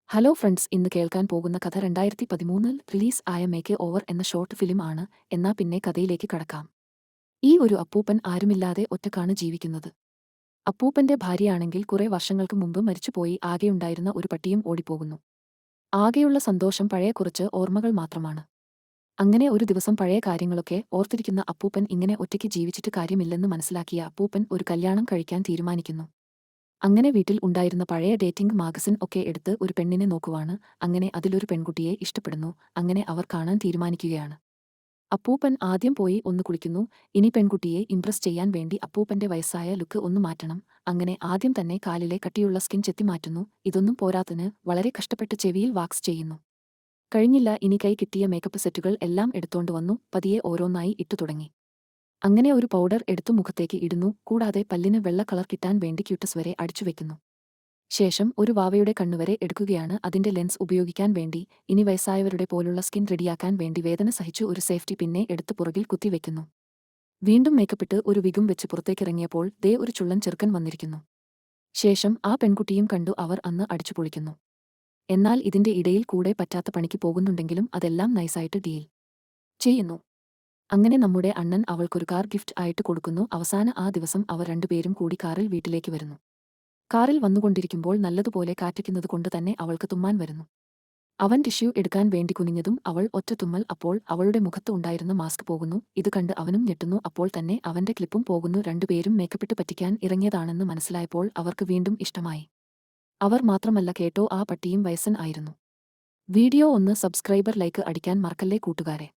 Hello friends, ഇന്ന് കേൾക്കാൻ പോകുന്ന കഥ 2013 റിലീസ് ആയ മേക്ക് ഓവർ എന്ന ഷോർട്ട് ഫിലിം ആണ്. എന്നാ പിന്നെ കഥയിലേക്ക് കടക്കാം. ഈ ഒരു അപ്പൂപ്പൻ ആരുമില്ലാതെ ഒറ്റക്കാണ് ജീവിക്കുന്നത്. അപ്പൂപ്പന്റെ ഭാര്യയാണെങ്കിൽ കുറെ വർഷങ്ങൾക്ക് മുമ്പ് മരിച്ചുപോയി. ആകെയുണ്ടായിരുന്ന ഒരു പട്ടിയും ഓടിപ്പോകുന്നു. ആകെയുള്ള സന്തോഷം പഴയ കുറച്ച് ഓർമ്മകൾ മാത്രമാണ്. അങ്ങനെ ഒരു ദിവസം പഴയ കാര്യങ്ങളൊക്കെ ഓർത്തിരിക്കുന്ന അപ്പൂപ്പൻ ഇങ്ങനെ ഒറ്റയ്ക്ക് ജീവിച്ചിട്ട് കാര്യമില്ലെന്ന് മനസ്സിലാക്കിയ അപ്പൂപ്പൻ ഒരു കല്യാണം കഴിക്കാൻ തീരുമാനിക്കുന്നു. അങ്ങനെ വീട്ടിൽ ഉണ്ടായിരുന്ന പഴയ ഡേറ്റിംഗ് മാഗസിൻ ഒക്കെ എടുത്ത് ഒരു പെണ്ണിനെ നോക്കുവാണ്. അങ്ങനെ അതിലൊരു പെൺകുട്ടിയെ ഇഷ്ടപ്പെടുന്നു. അങ്ങനെ അവർ കാണാൻ തീരുമാനിക്കുകയാണ്. അപ്പൂപ്പൻ ആദ്യം പോയി ഒന്ന് കുളിക്കുന്നു. ഇനി പെൺകുട്ടിയെ ഇംപ്രസ് ചെയ്യാൻ വേണ്ടി അപ്പൂപ്പന്റെ വയസ്സായ ലുക്ക് ഒന്ന് മാറ്റണം. അങ്ങനെ ആദ്യം തന്നെ കാലിലെ കട്ടിയുള്ള സ്കിൻ ചെത്തി മാറ്റുന്നു. ഇതൊന്നും പോരാത്തതിന് വളരെ കഷ്ടപ്പെട്ട് ചെവിയിൽ വാക്സ് ചെയ്യുന്നു. കഴിഞ്ഞില്ല, ഇനി കൈ കിട്ടിയ മേക്കപ്പ് സെറ്റുകൾ എല്ലാം എടുത്തോണ്ട് വന്നു. പതിയെ ഓരോന്നായി ഇട്ടു തുടങ്ങി. അങ്ങനെ ഒരു പൗഡർ എടുത്തു മുഖത്തേക്ക് ഇടുന്നു. കൂടാതെ പല്ലിന് വെള്ള കളർ കിട്ടാൻ വേണ്ടി ക്യൂട്ടസ് വരെ അടിച്ചു വെക്കുന്നു. ശേഷം ഒരു വാവയുടെ കണ്ണുവരെ എടുക്കുകയാണ് അതിന്റെ ലെൻസ് ഉപയോഗിക്കാൻ വേണ്ടി. ഇനി വയസ്സായവരുടെ പോലുള്ള സ്കിൻ റെഡിയാക്കാൻ വേണ്ടി വേദന സഹിച്ചു ഒരു സേഫ്റ്റി പിന്നെ എടുത്ത് പുറകിൽ കുത്തിവെക്കുന്നു. വീണ്ടും മേക്കപ്പിട്ട് ഒരു വിഗും വെച്ച് പുറത്തേക്കിറങ്ങിയപ്പോൾ ദേ ഒരു ചുള്ളൻ ചെറുക്കൻ വന്നിരിക്കുന്നു. ശേഷം ആ പെൺകുട്ടിയും കണ്ടു. അവർ അന്ന് അടിച്ചു പൊളിക്കുന്നു. എന്നാൽ ഇതിന്റെ ഇടയിൽ കൂടെ പറ്റാത്ത പണിക്ക് പോകുന്നുണ്ടെങ്കിലും അതെല്ലാം നൈസായിട്ട് ഡീൽ ചെയ്യുന്നു. അങ്ങനെ നമ്മുടെ അണ്ണൻ അവൾക്കൊരു കാർ ഗിഫ്റ്റ് ആയിട്ട് കൊടുക്കുന്നു. അവസാന ആ ദിവസം അവർ രണ്ടുപേരും കൂടി കാറിൽ വീട്ടിലേക്ക് വരുന്നു. കാറിൽ വന്നുകൊണ്ടിരിക്കുമ്പോൾ നല്ലതുപോലെ കാറ്റയ്ക്കുന്നത് കൊണ്ട് തന്നെ അവൾക്ക് തുമ്മാൻ വരുന്നു. അവൻ ടിഷ്യൂ എടുക്കാൻ വേണ്ടി കുനിഞ്ഞതും അവൾ ഒറ്റ തുമ്മൽ. അപ്പോൾ അവളുടെ മുഖത്ത് ഉണ്ടായിരുന്ന മാസ്ക് പോകുന്നു. ഇത് കണ്ട് അവനും ഞെട്ടുന്നു. അപ്പോൾ തന്നെ അവന്റെ ക്ലിപ്പും പോകുന്നു. രണ്ടുപേരും മേക്കപ്പിട്ട് പറ്റിക്കാൻ ഇറങ്ങിയതാണെന്ന് മനസ്സിലായപ്പോൾ അവർക്ക് വീണ്ടും ഇഷ്ടമായി. അവർ മാത്രമല്ല കേട്ടോ, ആ പട്ടിയും വയസ്സൻ ആയിരുന്നു. വീഡിയോ ഒന്ന് സബ്സ്ക്രൈബർ ലൈക്ക് അടിക്കാൻ മറക്കല്ലേ കൂട്ടുകാരെ.